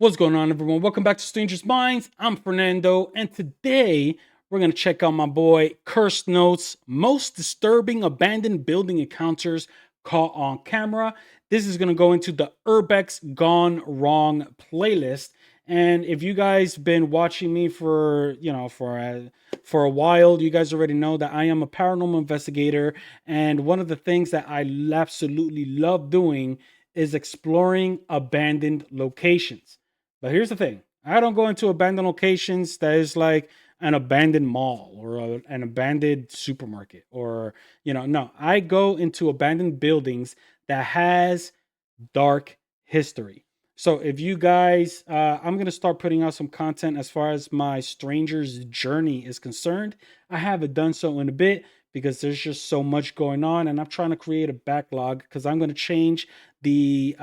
What's going on, everyone? Welcome back to Strangers Minds. I'm Fernando, and today we're going to check out my boy Cursed Notes, most disturbing abandoned building encounters caught on camera. This is going to go into the urbex gone wrong playlist. And if you guys been watching me for a while, you guys already know that I am a paranormal investigator, and one of the things that I absolutely love doing is exploring abandoned locations. But here's the thing. I don't go into abandoned locations that is like an abandoned mall or an abandoned supermarket or, no, I go into abandoned buildings that has dark history. So if you guys, I'm going to start putting out some content as far as my stranger's journey is concerned. I haven't done so in a bit because there's just so much going on, and I'm trying to create a backlog because I'm going to change the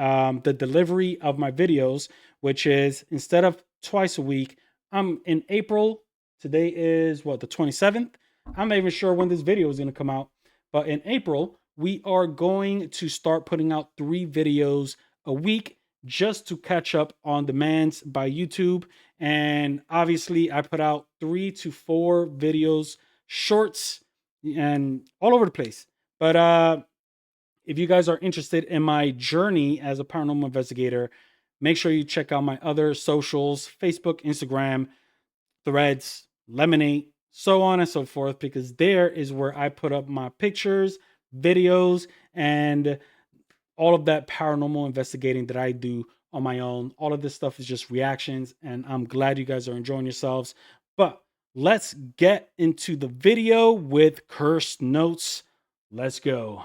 delivery of my videos, which is instead of twice a week, I'm in April. Today is what, the 27th? I'm not even sure when this video is going to come out, but in April, we are going to start putting out 3 videos a week just to catch up on demands by YouTube. And obviously, I put out 3 to 4 videos, shorts, and all over the place. But if you guys are interested in my journey as a paranormal investigator, make sure you check out my other socials: Facebook, Instagram, Threads, Lemonade, so on and so forth, because there is where I put up my pictures, videos, and all of that paranormal investigating that I do on my own. All of this stuff is just reactions, and I'm glad you guys are enjoying yourselves. But let's get into the video with Cursed Notes. Let's go.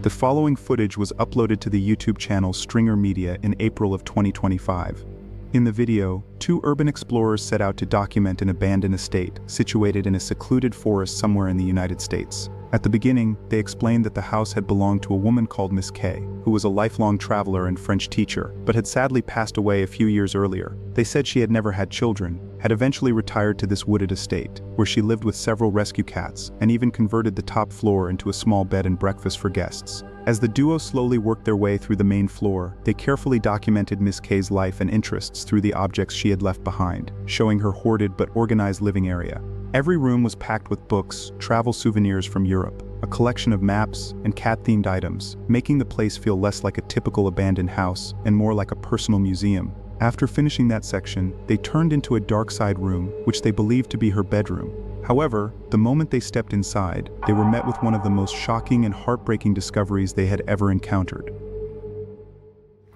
The following footage was uploaded to the YouTube channel Stringer Media in April of 2025. In the video, 2 urban explorers set out to document an abandoned estate situated in a secluded forest somewhere in the United States. At the beginning, they explained that the house had belonged to a woman called Miss K, who was a lifelong traveler and French teacher, but had sadly passed away a few years earlier. They said she had never had children, had eventually retired to this wooded estate, where she lived with several rescue cats, and even converted the top floor into a small bed and breakfast for guests. As the duo slowly worked their way through the main floor, they carefully documented Miss K's life and interests through the objects she had left behind, showing her hoarded but organized living area. Every room was packed with books, travel souvenirs from Europe, a collection of maps, and cat-themed items, making the place feel less like a typical abandoned house and more like a personal museum. After finishing that section, they turned into a dark-side room, which they believed to be her bedroom. However, the moment they stepped inside, they were met with one of the most shocking and heartbreaking discoveries they had ever encountered.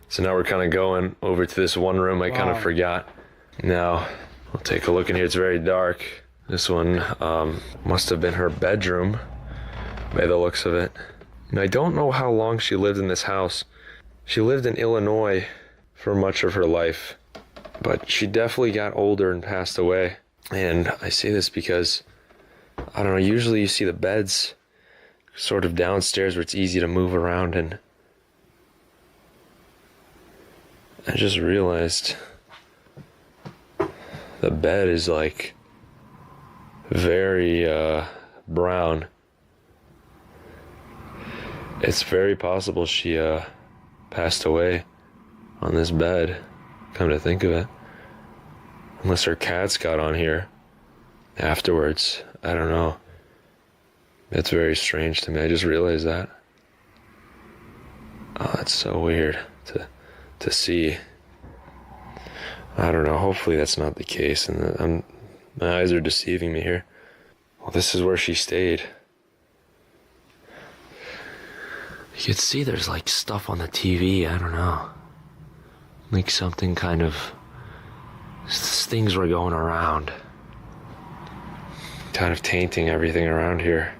So now we're kind of going over to this one room I kind of forgot. Now, we'll take a look in here. It's very dark. This one must have been her bedroom by the looks of it. And I don't know how long she lived in this house. She lived in Illinois for much of her life, but she definitely got older and passed away. And I say this because, I don't know, usually you see the beds sort of downstairs where it's easy to move around, and I just realized the bed is like very brown. It's very possible she passed away on this bed, come to think of it. Unless her cats got on here afterwards. I don't know. That's very strange to me. I just realized that. Oh, that's so weird to see. I don't know. Hopefully that's not the case, and my eyes are deceiving me here. Well, this is where she stayed. You could see there's like stuff on the TV. I don't know. Like something kind of... things were going around, kind of tainting everything around here.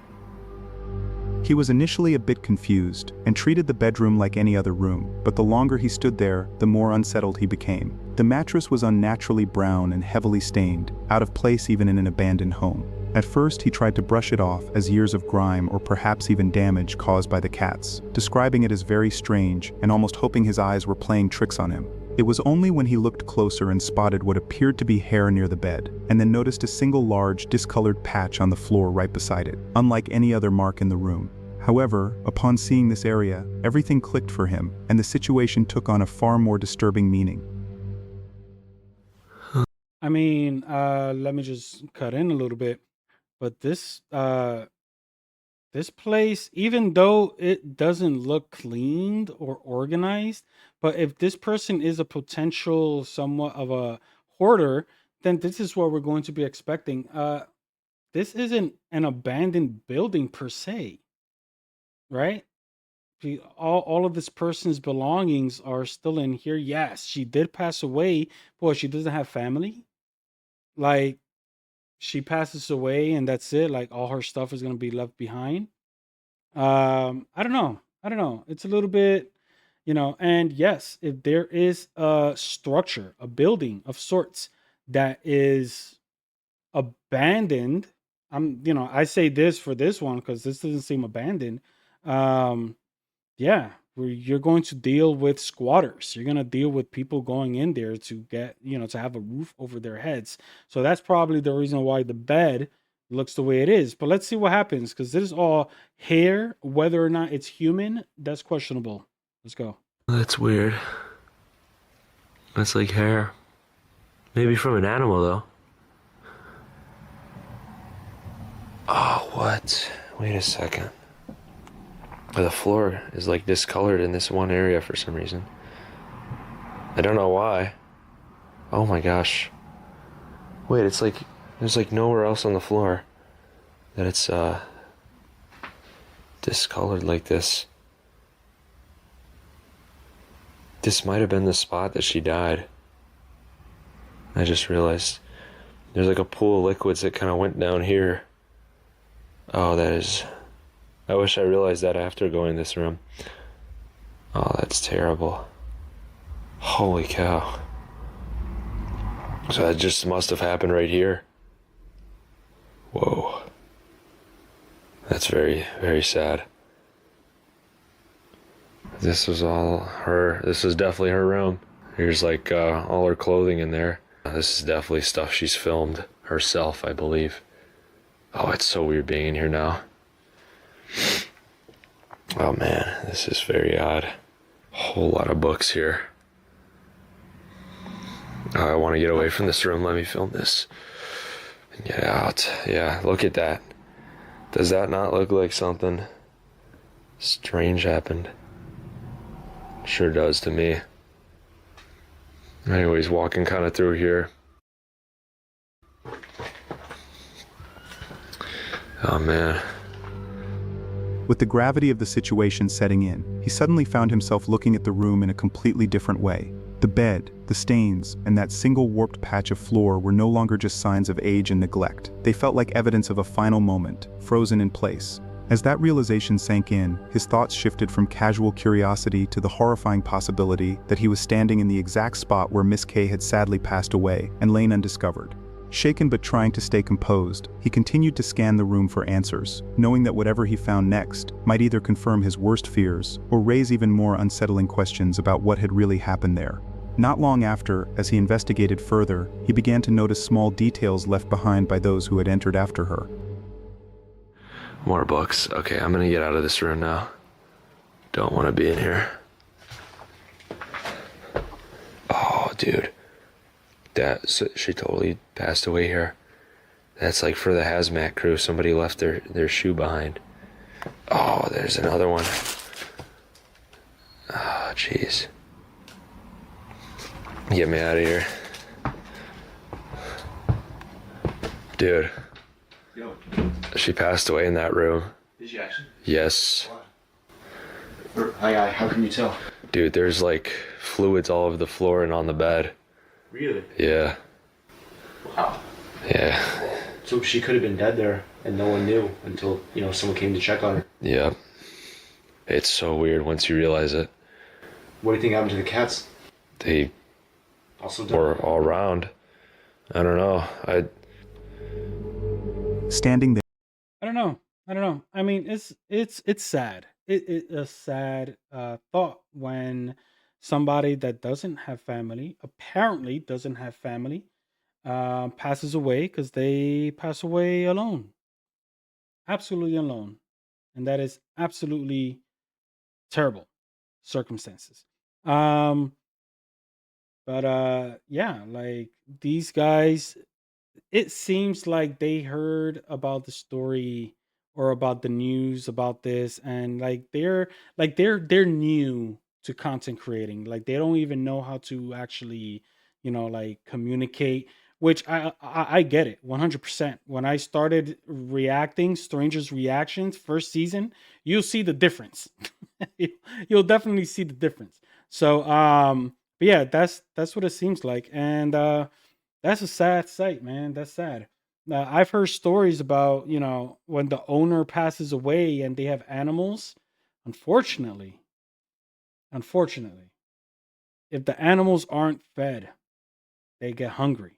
He was initially a bit confused and treated the bedroom like any other room, but the longer he stood there, the more unsettled he became. The mattress was unnaturally brown and heavily stained, out of place even in an abandoned home. At first, he tried to brush it off as years of grime or perhaps even damage caused by the cats, describing it as very strange and almost hoping his eyes were playing tricks on him. It was only when he looked closer and spotted what appeared to be hair near the bed, and then noticed a single large, discolored patch on the floor right beside it, unlike any other mark in the room. However, upon seeing this area, everything clicked for him, and the situation took on a far more disturbing meaning. I mean, let me just cut in a little bit. But this place, even though it doesn't look cleaned or organized, but if this person is a potential somewhat of a hoarder, then this is what we're going to be expecting. This isn't an abandoned building per se, right? All of this person's belongings are still in here. Yes, she did pass away, but she doesn't have family. Like, she passes away and that's it. Like, all her stuff is gonna be left behind. I don't know. I don't know. It's a little bit, and yes, if there is a structure, a building of sorts that is abandoned, I say this for this one because this doesn't seem abandoned. Um, yeah, where you're going to deal with squatters. You're going to deal with people going in there to get, to have a roof over their heads. So that's probably the reason why the bed looks the way it is. But let's see what happens because this is all hair. Whether or not it's human, that's questionable. Let's go. That's weird. That's like hair. Maybe from an animal, though. Oh, what? Wait a second. The floor is like discolored in this one area for some reason. I don't know why. Oh my gosh. Wait, it's like there's like nowhere else on the floor that it's discolored like this. This might have been the spot that she died. I just realized there's like a pool of liquids that kind of went down here. Oh, that is... I wish I realized that after going in this room. Oh, that's terrible. Holy cow. So that just must have happened right here. Whoa. That's very, very sad. This was all her. This is definitely her room. Here's like all her clothing in there. This is definitely stuff she's filmed herself, I believe. Oh, it's so weird being in here now. Oh man, this is very odd. Whole lot of books here. I want to get away from this room. Let me film this and get out. Yeah, look at that. Does that not look like something strange happened? Sure does to me. Anyways, walking kind of through here. Oh man. With the gravity of the situation setting in, he suddenly found himself looking at the room in a completely different way. The bed, the stains, and that single warped patch of floor were no longer just signs of age and neglect. They felt like evidence of a final moment, frozen in place. As that realization sank in, his thoughts shifted from casual curiosity to the horrifying possibility that he was standing in the exact spot where Miss K had sadly passed away and lain undiscovered. Shaken but trying to stay composed, he continued to scan the room for answers, knowing that whatever he found next might either confirm his worst fears or raise even more unsettling questions about what had really happened there. Not long after, as he investigated further, he began to notice small details left behind by those who had entered after her. More books. Okay, I'm gonna get out of this room now. Don't want to be in here. Oh, dude. She totally passed away here. That's like for the hazmat crew. Somebody left their shoe behind. Oh, there's another one. Oh, jeez. Get me out of here. Dude. Yo. She passed away in that room. Did she actually? Yes. How can you tell? Dude, there's like fluids all over the floor and on the bed. Really? Yeah. Wow. Yeah. So she could have been dead there and no one knew until, someone came to check on her. Yeah. It's so weird once you realize it. What do you think happened to the cats? They Also dead? were all around. I don't know. Standing there. I don't know. I mean, it's sad. It's a sad thought when somebody that doesn't have family, apparently doesn't have family, passes away because they pass away alone, absolutely alone. And that is absolutely terrible circumstances. Um, but yeah, like these guys, it seems like they heard about the story or about the news about this, and they're new to content creating. Like they don't even know how to actually, like communicate. Which I get it 100%. When I started reacting strangers reactions first season, you'll see the difference. You'll definitely see the difference. So but yeah, that's what it seems like. And that's a sad sight, man. That's sad. I've heard stories about, when the owner passes away and they have animals. Unfortunately, unfortunately, if the animals aren't fed, they get hungry.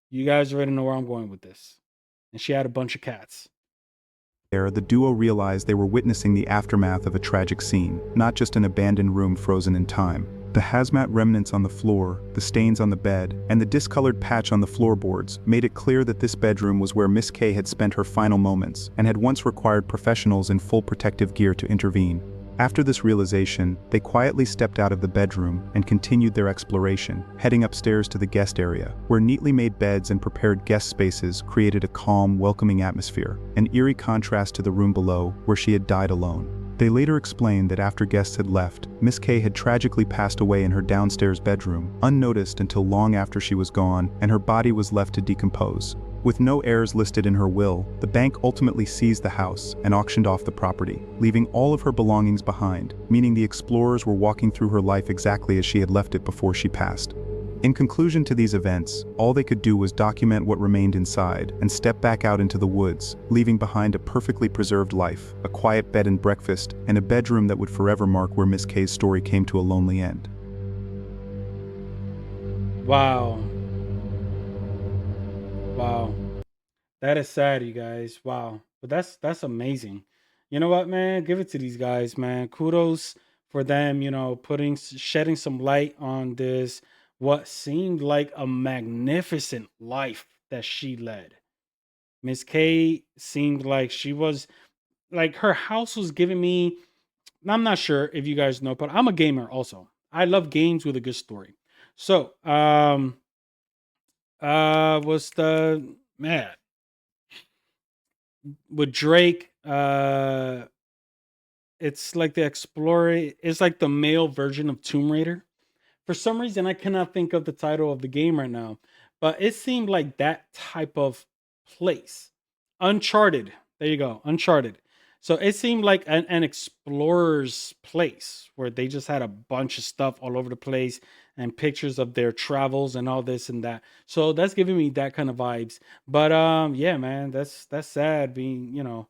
You guys already know where I'm going with this. And she had a bunch of cats. There, the duo realized they were witnessing the aftermath of a tragic scene, not just an abandoned room frozen in time. The hazmat remnants on the floor, the stains on the bed, and the discolored patch on the floorboards made it clear that this bedroom was where Miss K had spent her final moments and had once required professionals in full protective gear to intervene. After this realization, they quietly stepped out of the bedroom and continued their exploration, heading upstairs to the guest area, where neatly made beds and prepared guest spaces created a calm, welcoming atmosphere, an eerie contrast to the room below, where she had died alone. They later explained that after guests had left, Miss K had tragically passed away in her downstairs bedroom, unnoticed until long after she was gone, and her body was left to decompose. With no heirs listed in her will, the bank ultimately seized the house and auctioned off the property, leaving all of her belongings behind, meaning the explorers were walking through her life exactly as she had left it before she passed. In conclusion to these events, all they could do was document what remained inside and step back out into the woods, leaving behind a perfectly preserved life, a quiet bed and breakfast, and a bedroom that would forever mark where Miss K's story came to a lonely end. Wow. Wow. That is sad, you guys. Wow. But that's amazing. You know what, man? Give it to these guys, man. Kudos for them, shedding some light on this what seemed like a magnificent life that she led. Miss K seemed like she was like her house was giving me. I'm not sure if you guys know, but I'm a gamer also. I love games with a good story. So, was the man with Drake? It's like the Explorer. It's like the male version of Tomb Raider. For some reason, I cannot think of the title of the game right now, but it seemed like that type of place. Uncharted. There you go. Uncharted. So it seemed like an explorer's place where they just had a bunch of stuff all over the place and pictures of their travels and all this and that. So that's giving me that kind of vibes. But yeah, man, that's sad being,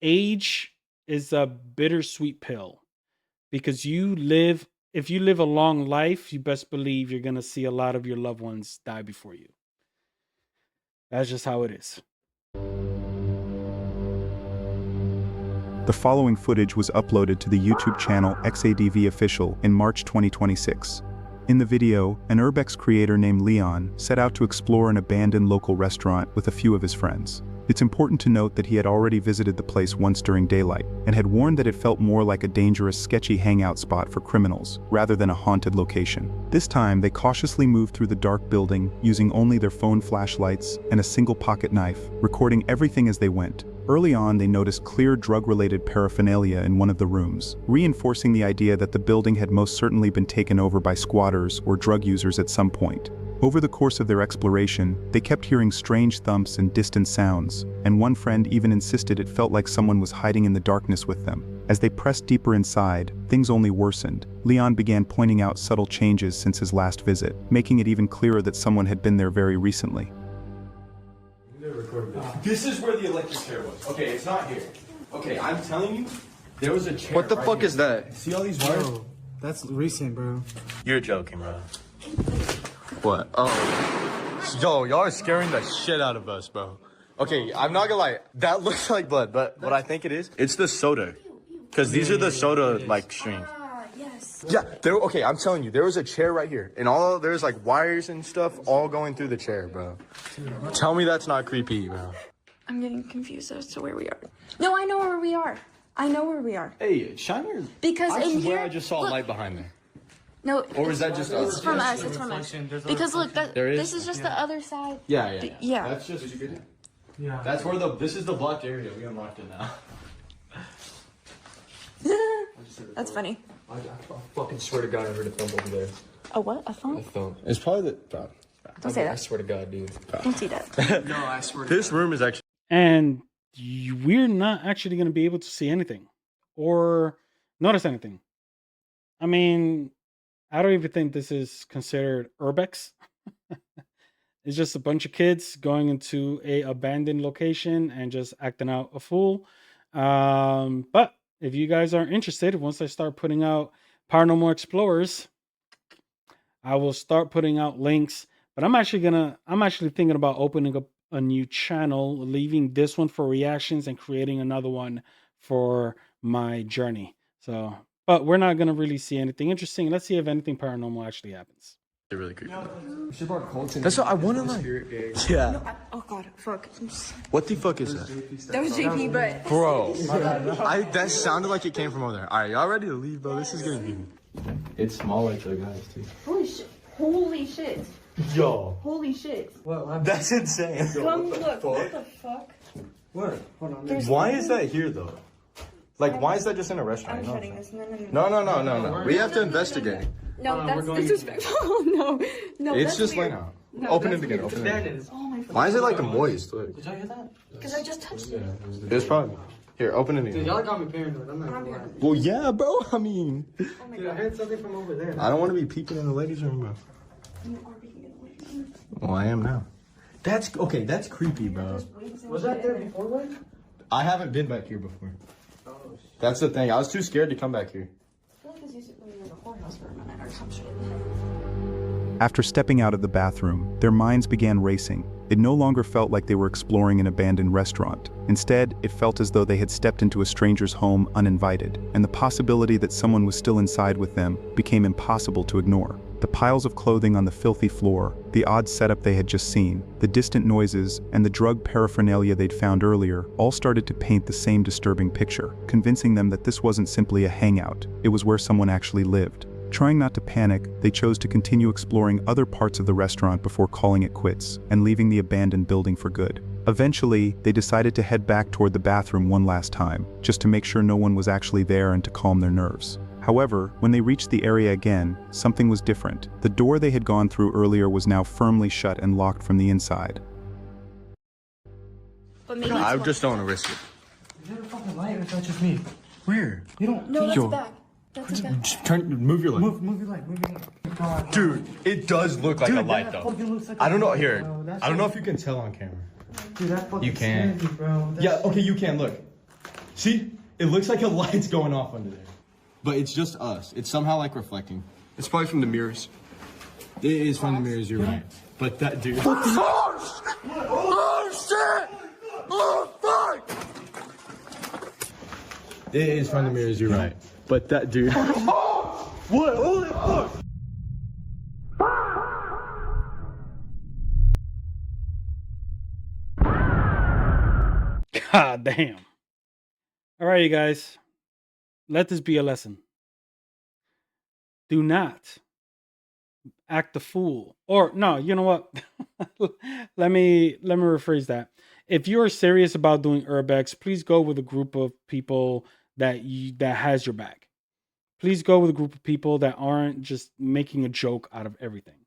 age is a bittersweet pill because if you live a long life, you best believe you're going to see a lot of your loved ones die before you. That's just how it is. The following footage was uploaded to the YouTube channel XADV Official in March 2026. In the video, an urbex creator named Leon set out to explore an abandoned local restaurant with a few of his friends. It's important to note that he had already visited the place once during daylight and had warned that it felt more like a dangerous, sketchy hangout spot for criminals rather than a haunted location. This time, they cautiously moved through the dark building using only their phone flashlights and a single pocket knife, recording everything as they went. Early on, they noticed clear drug-related paraphernalia in one of the rooms, reinforcing the idea that the building had most certainly been taken over by squatters or drug users at some point. Over the course of their exploration, they kept hearing strange thumps and distant sounds, and one friend even insisted it felt like someone was hiding in the darkness with them. As they pressed deeper inside, things only worsened. Leon began pointing out subtle changes since his last visit, making it even clearer that someone had been there very recently. This is where the electric chair was. Okay, it's not here. Okay, I'm telling you, there was a chair. What the fuck is that? See all these wires? Bro, that's recent, bro. You're joking, bro. What? Oh. Yo, y'all are scaring the shit out of us, bro. Okay, I'm not gonna lie. That looks like blood, but what I think it is, it's the soda. Because these are the soda like strings. Yes. Yeah, okay, I'm telling you, there was a chair right here. And there's like wires and stuff all going through the chair, bro. Tell me that's not creepy, bro. I'm getting confused as to where we are. No, I know where we are. I know where we are. Hey, shine your... Because I in swear here... I just saw a light behind there. No. Or is that just us? It's from us. It's from us. Because look, this is just the other side. Yeah. Yeah. That's just... Yeah. That's where this is the blocked area. We unlocked it now. That's funny. I fucking swear to God, I heard a thump over there. A what? A phone? A thump. It's probably the... Don't say that. I swear to God, dude. Don't say that. No, I swear. This room is actually... And we're not actually going to be able to see anything or notice anything. I mean, I don't even think this is considered urbex. It's just a bunch of kids going into a abandoned location and just acting out a fool. But if you guys are interested, once I start putting out Paranormal Explorers, I will start putting out links. But I'm actually thinking about opening up a new channel, leaving this one for reactions and creating another one for my journey. So, but we're not gonna really see anything interesting. Let's see if anything paranormal actually happens. They're really creepy. That's what I want to like. Yeah. No, oh God, fuck. What the fuck is that? That was JP, but... Bro. That sounded like it came from over there. All right, y'all ready to leave, bro? This is gonna be... It's small like the guys, too. Holy shit. Holy shit. Yo. Holy shit. What? That's insane. Come look. What the fuck? What? Hold on. Why is that here, though? Like, why is that just in a restaurant? I'm shutting this. No. We have to investigate. No, that's disrespectful. No. It's that's just weird. laying out. Open it again. Open it again. Oh my God. Why is it like a moist? Look. Did y'all hear that? Because I just touched it. It's probably... Here, open it Dude, again. y'all got me paranoid. I'm not gonna lie. Well, yeah, bro. I mean... Oh my Dude, I God. heard something from over there. I don't want to be peeking in the ladies' room, bro. You are being annoying. Well, I am now. That's... Okay, that's creepy, bro. Was that there before, what? I haven't been back here before. That's the thing. I was too scared to come back here. I feel like this used to be like a whorehouse for a minute or some shit. After stepping out of the bathroom, their minds began racing. It no longer felt like they were exploring an abandoned restaurant. Instead, it felt as though they had stepped into a stranger's home uninvited, and the possibility that someone was still inside with them became impossible to ignore. The piles of clothing on the filthy floor, the odd setup they had just seen, the distant noises, and the drug paraphernalia they'd found earlier all started to paint the same disturbing picture, convincing them that this wasn't simply a hangout, it was where someone actually lived. Trying not to panic, they chose to continue exploring other parts of the restaurant before calling it quits and leaving the abandoned building for good. Eventually, they decided to head back toward the bathroom one last time, just to make sure no one was actually there and to calm their nerves. However, when they reached the area again, something was different. The door they had gone through earlier was now firmly shut and locked from the inside. But maybe I just don't want to risk it. Is there a fucking light or is that just me? Where? You don't... No, that's Yo. a bag. That's a bag. Move your leg. Move your light. Move your light. God. Dude, it does look like a light, that though. fucking looks like I don't a know. light, Here, bro. That's I don't know what- if you can tell on camera. Dude, that fucking You can. scared me, bro. That's- Yeah, okay, you can. Look. See? It looks like a light's going off under there. But it's just us. It's somehow like reflecting. It's probably from the mirrors. It is from the mirrors, you're right. But that dude... Oh, shit! Oh, fuck! It is from the mirrors, you're right. But that dude... What? Holy fuck! God damn. All right, you guys. Let this be a lesson. Do not act the fool. Or no, you know what? let me rephrase that. If you're serious about doing urbex, please go with a group of people that has your back. Please go with a group of people that aren't just making a joke out of everything.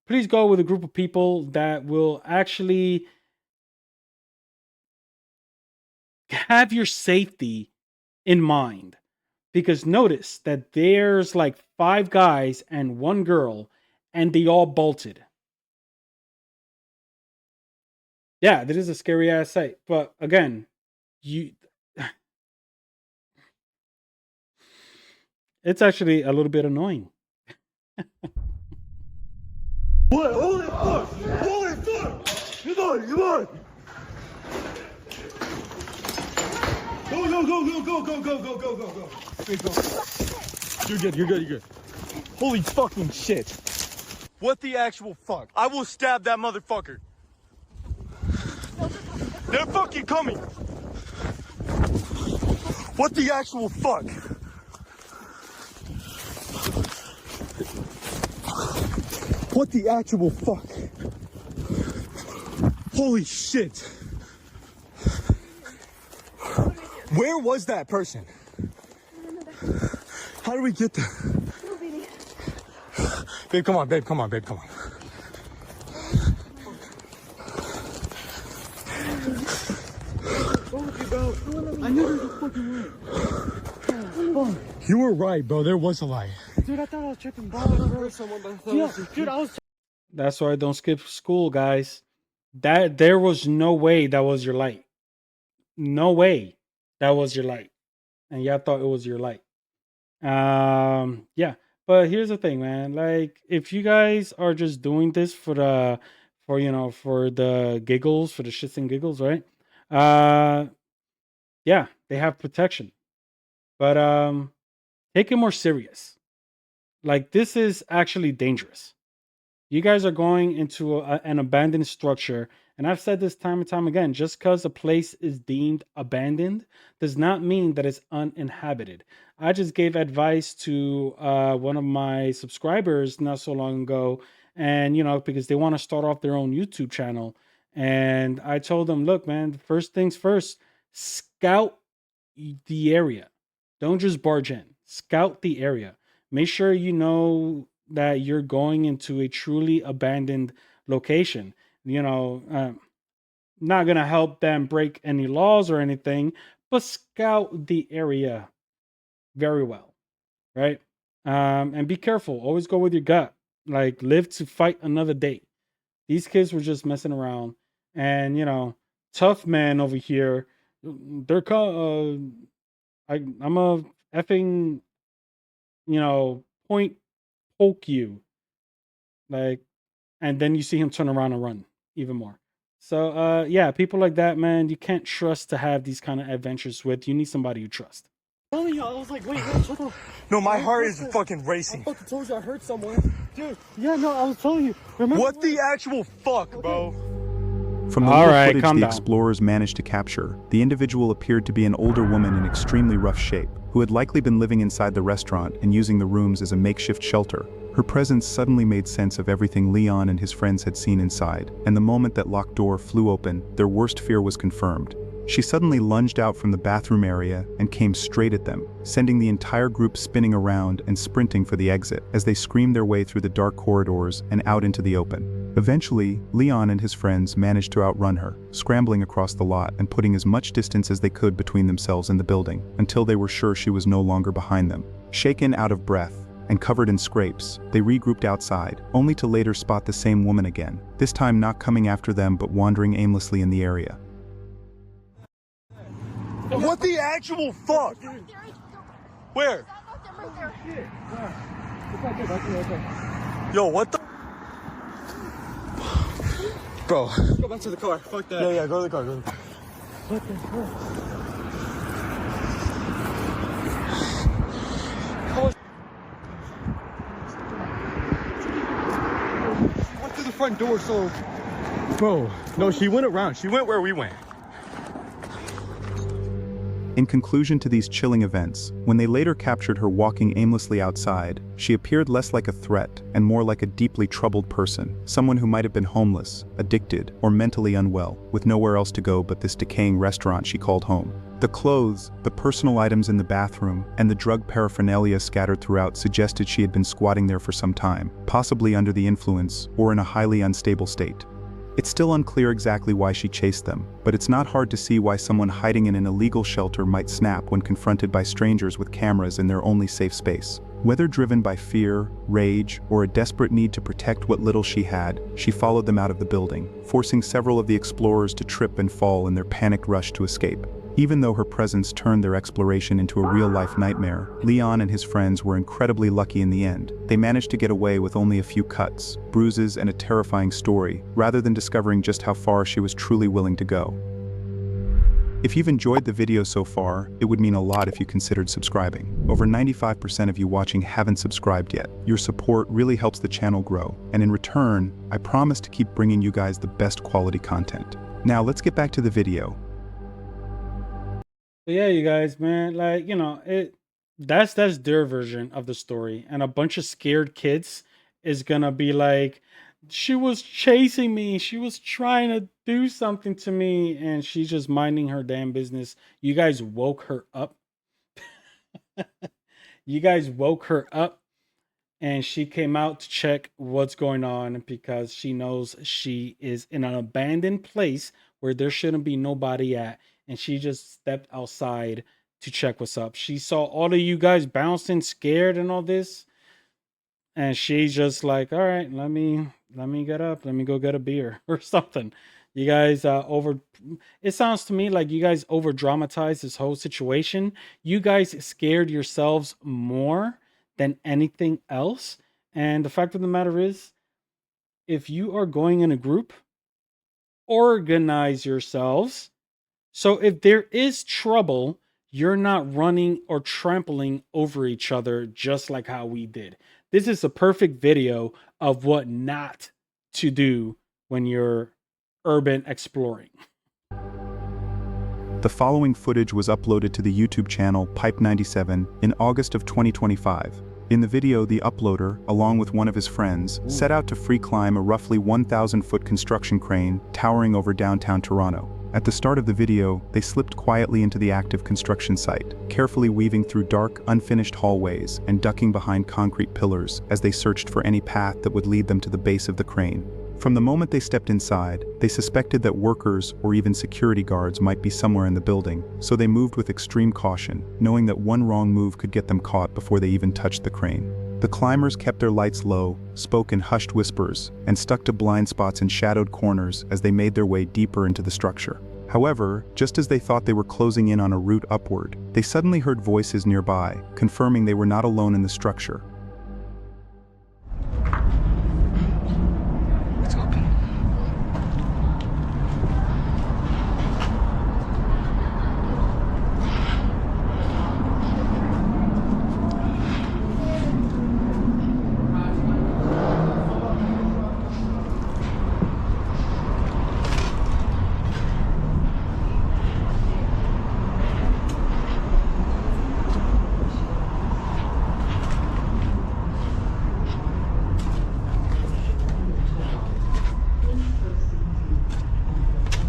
Please go with a group of people that will actually have your safety in mind. Because notice that there's like 5 guys and 1 girl, and they all bolted. Yeah, that is a scary ass sight. But again, it's actually a little bit annoying. What? Holy fuck! Holy fuck! Come on, come on! Go. Wait, go. You're good, you're good. Holy fucking shit. What the actual fuck? I will stab that motherfucker. They're fucking coming. What the actual fuck? What the actual fuck? Holy shit. Where was that person? How do we get there? Babe, come on. I knew there was a fucking light. You were right, bro. There was a light. Dude, I thought I was tripping balls. I heard someone, but I thought dude, I was. That's why I don't skip school, guys. That there was no way that was your light. No way that was your light. And y'all thought it was your light. Yeah. But here's the thing, man. Like, if you guys are just doing this for the giggles, for the shits and giggles, right? Yeah, they have protection. But take it more serious. Like, this is actually dangerous. You guys are going into an abandoned structure, and I've said this time and time again, just because a place is deemed abandoned does not mean that it's uninhabited. I just gave advice to one of my subscribers not so long ago, and because they want to start off their own YouTube channel, and I told them, look, man, first things first, scout the area. Don't just barge in. Scout the area. Make sure you know that you're going into a truly abandoned location. Not going to help them break any laws or anything, but scout the area very well, right? And be careful. Always go with your gut. Like, live to fight another day. These kids were just messing around. And, tough man over here, they're I'm a effing, point poke you. Like, and then you see him turn around and run even more. So, yeah, people like that, man, you can't trust to have these kind of adventures with. You need somebody you trust. I was like, wait, shut up. No, my heart is fucking racing. I fucking told you I heard someone. Dude, yeah, no, I was telling you. Remember what the actual fuck, bro? From the All little right, footage calm the down. explorers managed to capture, the individual appeared to be an older woman in extremely rough shape, who had likely been living inside the restaurant and using the rooms as a makeshift shelter. Her presence suddenly made sense of everything Leon and his friends had seen inside, and the moment that locked door flew open, their worst fear was confirmed. She suddenly lunged out from the bathroom area and came straight at them, sending the entire group spinning around and sprinting for the exit as they screamed their way through the dark corridors and out into the open. Eventually, Leon and his friends managed to outrun her, scrambling across the lot and putting as much distance as they could between themselves and the building, until they were sure she was no longer behind them. Shaken out of breath and covered in scrapes, they regrouped outside, only to later spot the same woman again, this time not coming after them but wandering aimlessly in the area. What the actual fuck? Where? Yo, what the? Bro. Go back to the car. Fuck that. Yeah, go to the car, go to the car. What the fuck? She went through the front door, so... Bro, no, she went around. She went where we went. In conclusion to these chilling events, when they later captured her walking aimlessly outside, she appeared less like a threat and more like a deeply troubled person, someone who might have been homeless, addicted, or mentally unwell, with nowhere else to go but this decaying restaurant she called home. The clothes, the personal items in the bathroom, and the drug paraphernalia scattered throughout suggested she had been squatting there for some time, possibly under the influence or in a highly unstable state. It's still unclear exactly why she chased them, but it's not hard to see why someone hiding in an illegal shelter might snap when confronted by strangers with cameras in their only safe space. Whether driven by fear, rage, or a desperate need to protect what little she had, she followed them out of the building, forcing several of the explorers to trip and fall in their panicked rush to escape. Even though her presence turned their exploration into a real-life nightmare, Leon and his friends were incredibly lucky in the end. They managed to get away with only a few cuts, bruises, and a terrifying story, rather than discovering just how far she was truly willing to go. If you've enjoyed the video so far, it would mean a lot if you considered subscribing. Over 95% of you watching haven't subscribed yet. Your support really helps the channel grow, and in return, I promise to keep bringing you guys the best quality content. Now let's get back to the video. So yeah, you guys, man, like, that's their version of the story. And a bunch of scared kids is gonna be like, she was chasing me, she was trying to do something to me, and she's just minding her damn business. You guys woke her up. You guys woke her up, and she came out to check what's going on because she knows she is in an abandoned place where there shouldn't be nobody at, and she just stepped outside to check what's up. She saw all of you guys bouncing scared and all this, and she's just like, all right, let me get up, let me go get a beer or something. You guys it sounds to me like you guys over dramatized this whole situation. You guys scared yourselves more than anything else. And the fact of the matter is, if you are going in a group, organize yourselves. So if there is trouble, you're not running or trampling over each other just like how we did. This is a perfect video of what not to do when you're urban exploring. The following footage was uploaded to the YouTube channel Pipe97 in August of 2025. In the video, the uploader, along with one of his friends, set out to free climb a roughly 1,000-foot construction crane towering over downtown Toronto. At the start of the video, they slipped quietly into the active construction site, carefully weaving through dark, unfinished hallways and ducking behind concrete pillars as they searched for any path that would lead them to the base of the crane. From the moment they stepped inside, they suspected that workers or even security guards might be somewhere in the building, so they moved with extreme caution, knowing that one wrong move could get them caught before they even touched the crane. The climbers kept their lights low, spoke in hushed whispers, and stuck to blind spots in shadowed corners as they made their way deeper into the structure. However, just as they thought they were closing in on a route upward, they suddenly heard voices nearby, confirming they were not alone in the structure. It's open.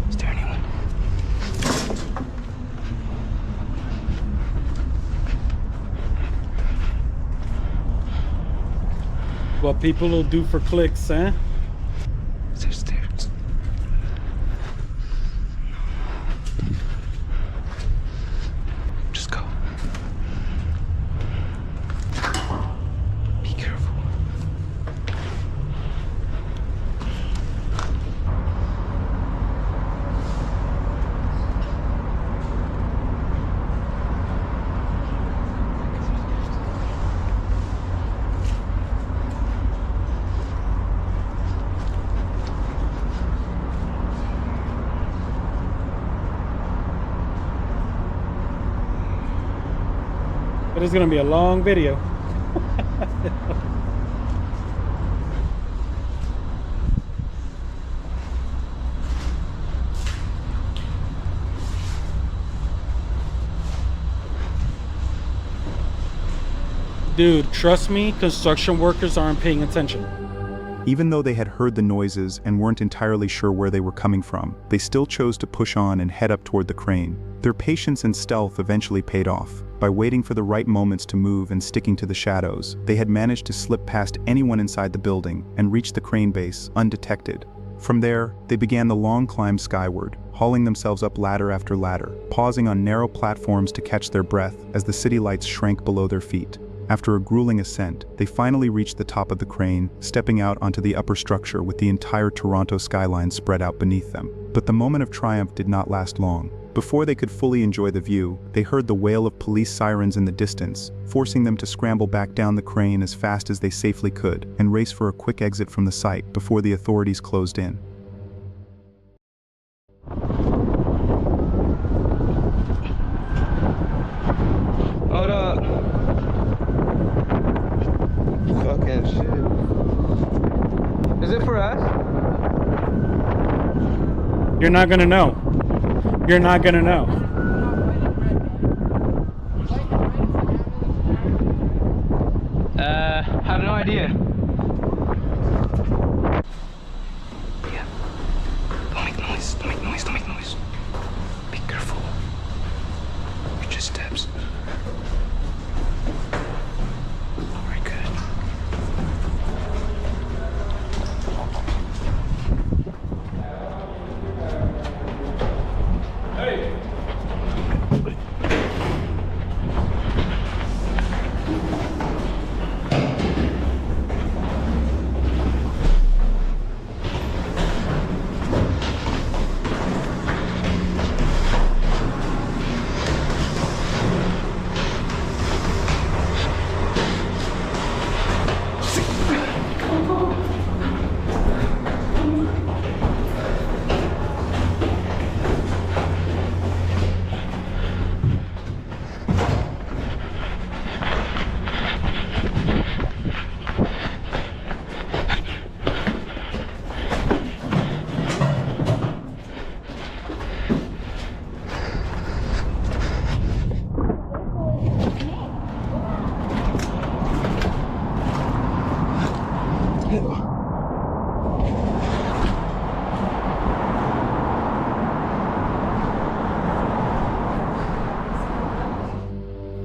Is there anyone? What people will do for clicks, eh? Is there stairs? Just go. Be careful. But it's gonna be a long video. Dude, trust me, construction workers aren't paying attention. Even though they had heard the noises and weren't entirely sure where they were coming from, they still chose to push on and head up toward the crane. Their patience and stealth eventually paid off. By waiting for the right moments to move and sticking to the shadows, they had managed to slip past anyone inside the building and reach the crane base undetected. From there, they began the long climb skyward, hauling themselves up ladder after ladder, pausing on narrow platforms to catch their breath as the city lights shrank below their feet. After a grueling ascent, they finally reached the top of the crane, stepping out onto the upper structure with the entire Toronto skyline spread out beneath them. But the moment of triumph did not last long. Before they could fully enjoy the view, they heard the wail of police sirens in the distance, forcing them to scramble back down the crane as fast as they safely could and race for a quick exit from the site before the authorities closed in. Is it for us? You're not gonna know. You're not gonna know. Have no idea. Yeah. Don't make noise. Don't make noise. Don't make noise. Be careful. You're just steps. Very good.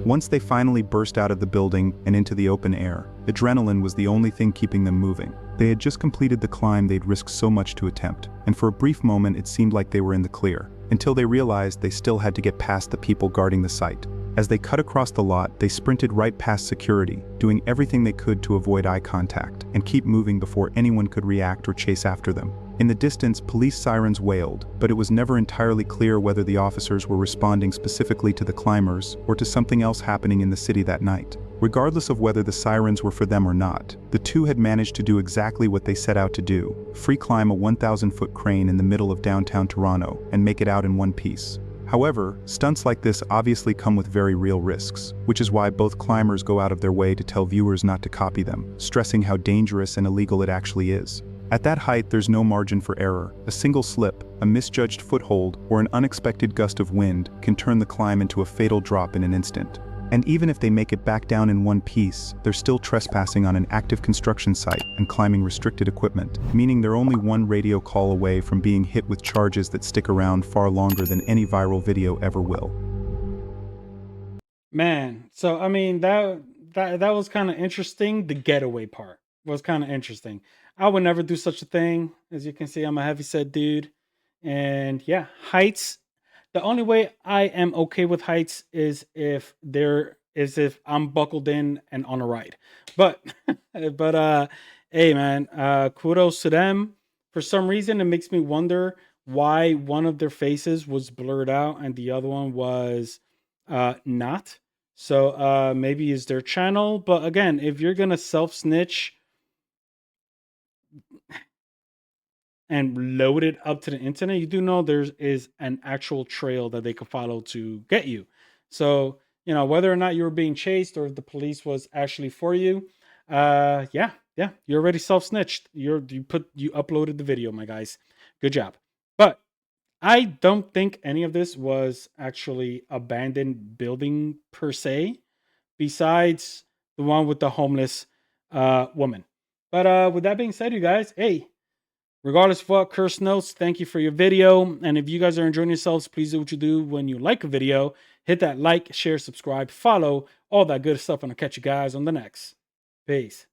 Once they finally burst out of the building and into the open air, adrenaline was the only thing keeping them moving. They had just completed the climb they'd risked so much to attempt, and for a brief moment it seemed like they were in the clear, until they realized they still had to get past the people guarding the site. As they cut across the lot, they sprinted right past security, doing everything they could to avoid eye contact and keep moving before anyone could react or chase after them. In the distance, police sirens wailed, but it was never entirely clear whether the officers were responding specifically to the climbers or to something else happening in the city that night. Regardless of whether the sirens were for them or not, the two had managed to do exactly what they set out to do: free climb a 1,000-foot crane in the middle of downtown Toronto and make it out in one piece. However, stunts like this obviously come with very real risks, which is why both climbers go out of their way to tell viewers not to copy them, stressing how dangerous and illegal it actually is. At that height, there's no margin for error. A single slip, a misjudged foothold, or an unexpected gust of wind can turn the climb into a fatal drop in an instant. And even if they make it back down in one piece, they're still trespassing on an active construction site and climbing restricted equipment, meaning they're only one radio call away from being hit with charges that stick around far longer than any viral video ever will. Man, so I mean that was kind of interesting. The getaway part was kind of interesting. I would never do such a thing. As you can see, I'm a heavyset dude. And yeah, heights. The only way I am okay with heights is if I'm buckled in and on a ride. But hey man, kudos to them. For some reason it makes me wonder why one of their faces was blurred out and the other one was not. So maybe it's their channel. But again, if you're gonna self-snitch and load it up to the internet, you do know there is an actual trail that they could follow to get you. So, you know, whether or not you were being chased or if the police was actually for you, yeah, you're already self-snitched. You uploaded the video, my guys. Good job. But I don't think any of this was actually abandoned building per se, besides the one with the homeless woman. But with that being said, you guys, hey, regardless of what, Curse Notes, thank you for your video. And if you guys are enjoying yourselves, please do what you do when you like a video. Hit that like, share, subscribe, follow, all that good stuff. And I'll catch you guys on the next. Peace.